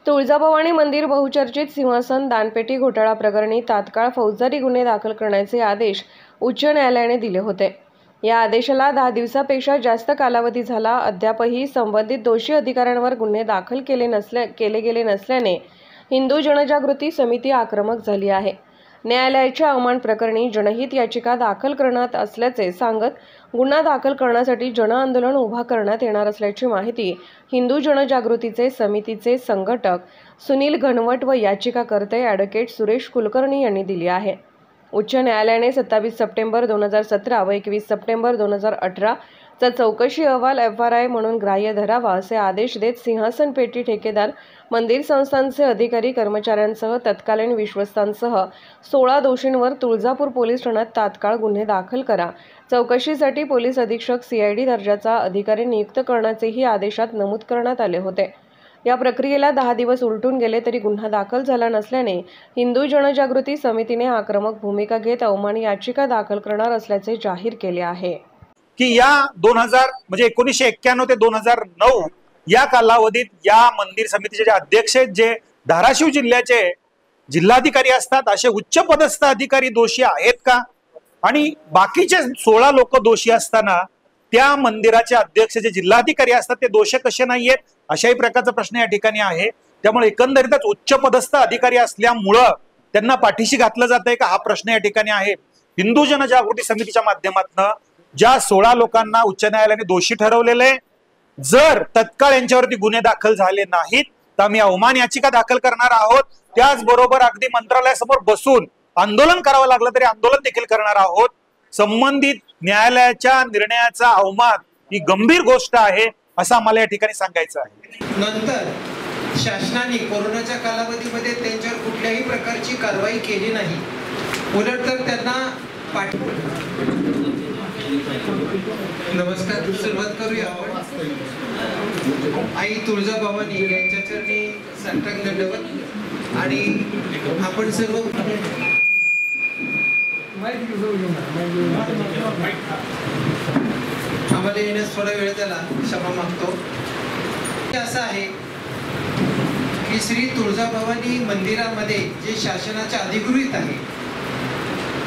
तुळजाभवानी मंदिर बहुचर्चित सिंहासन दानपेटी घोटाळा प्रकरणी तात्काळ फौजदारी गुन्हे दाखल करण्याचे आदेश उच्च न्यायालयाने दिले होते। या आदेशाला 10 दिवसापेक्षा जास्त कालावधी झाला, अद्यापही संबंधित दोषी अधिकाऱ्यांवर गुन्हे दाखल केले गेले नसल्याने हिंदू जनजागृती समिती आक्रमक झाली आहे। न्यायालयाच्या अवमान प्रकरणी जनहित याचिका दाखल करण्यात असल्याचे सांगत गुन्हा दाखल करण्यासाठी जनआंदोलन उभा करण्यात येणार असल्याची माहिती हिंदू जनजागृतीचे समितीचे संघटक सुनील घनवट व याचिकाकर्ते ॲडव्होकेट सुरेश कुलकर्णी यांनी दिली आहे। उच्च न्यायालयाने 27 सप्टेंबर 2017 व 21 सप्टेंबर 2018 चा चौकशी अहवाल FRI म्हणून ग्राह्य धरावा असे आदेश देत सिंहासन पेटी ठेकेदार, मंदिर संस्थांचे अधिकारी कर्मचाऱ्यांसह तत्कालीन विश्वस्तांसह 16 दोषींवर तुळजापूर पोलीस ठाण्यात तात्काळ गुन्हे दाखल करा, चौकशीसाठी पोलीस अधीक्षक CID दर्जाचा अधिकारी नियुक्त करण्याचेही आदेशात नमूद करण्यात आले होते। या प्रक्रियेला 10 दिवस उलटून गेले तरी गुन्हा दाखल झाला नसल्याने हिंदू जनजागृती समितीने आक्रमक भूमिका घेत अवमान याचिका दाखल करणार असल्याचे जाहीर केले आहे। की या 2000 म्हणजे 1991 ते 2009 या कालावधीत या मंदिर समितीचे जे अध्यक्ष आहेत, जे धाराशिव जिल्ह्याचे जिल्हाधिकारी असतात, असे उच्च पदस्थ अधिकारी दोषी आहेत का? आणि बाकीचे 16 लोक दोषी असताना त्या मंदिराचे अध्यक्ष जे जिल्हाधिकारी असतात ते दोषी कसे नाहीयेत, अशाही प्रकारचा प्रश्न या ठिकाणी आहे। त्यामुळे एकंदरीतच उच्च पदस्थ अधिकारी असल्यामुळं त्यांना पाठीशी घातलं जातंय का, हा प्रश्न या ठिकाणी आहे। हिंदू जनजागृती समितीच्या माध्यमातून ज्या 16 लोकांना उच्च न्यायालयाने दोषी ठरवलेले, जर तत्काळ यांच्यावरती गुन्हे दाखल झाले नाहीत तर आम्ही अवमान याचिका दाखल करणार आहोत। त्याचबरोबर अगदी मंत्रालयासमोर बसून आंदोलन करावं लागलं तरी आंदोलन देखील करणार आहोत। संबंधित न्यायालयाच्या निर्णयाचा अवमान ही गंभीर गोष्ट आहे असं आम्हाला या ठिकाणी सांगायचं आहे। नंतर शासनाने कोरोनाच्या कालावधीमध्ये त्यांच्यावर कुठल्याही प्रकारची कारवाई केली नाही, उलट तर त्यांना नमस्कार, सुरुवात करूया आपण। आई तुळजाभवानी यांच्या चरणी साष्टांग दंडवत आणि आपण सर्व आम्हाला येण्यास थोडा वेळ झाला, क्षमा मागतो। असं आहे की श्री तुळजाभवानी मंदिरामध्ये जे शासनाच्या अधिकृत आहे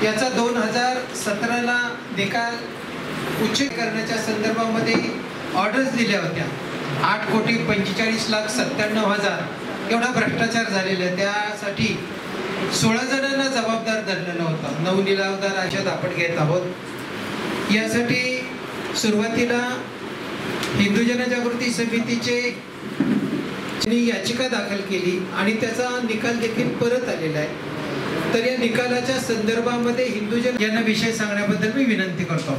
याचा 2017 ला निकाल उच्च करण्याच्या संदर्भामध्ये ऑर्डर्स दिल्या होत्या। 8,45,97,000 एवढा भ्रष्टाचार झालेला आहे। त्यासाठी 16 जणांना जबाबदार धरलेला होता। 9 निलावदार अशात आपण घेत आहोत। यासाठी सुरुवातीला हिंदू जनजागृती समितीचे याचिका दाखल केली आणि त्याचा निकाल देखील परत आलेला आहे। तर या निकालाच्या संदर्भामध्ये हिंदू जन यांना विषय सांगण्याबद्दल मी विनंती करतो।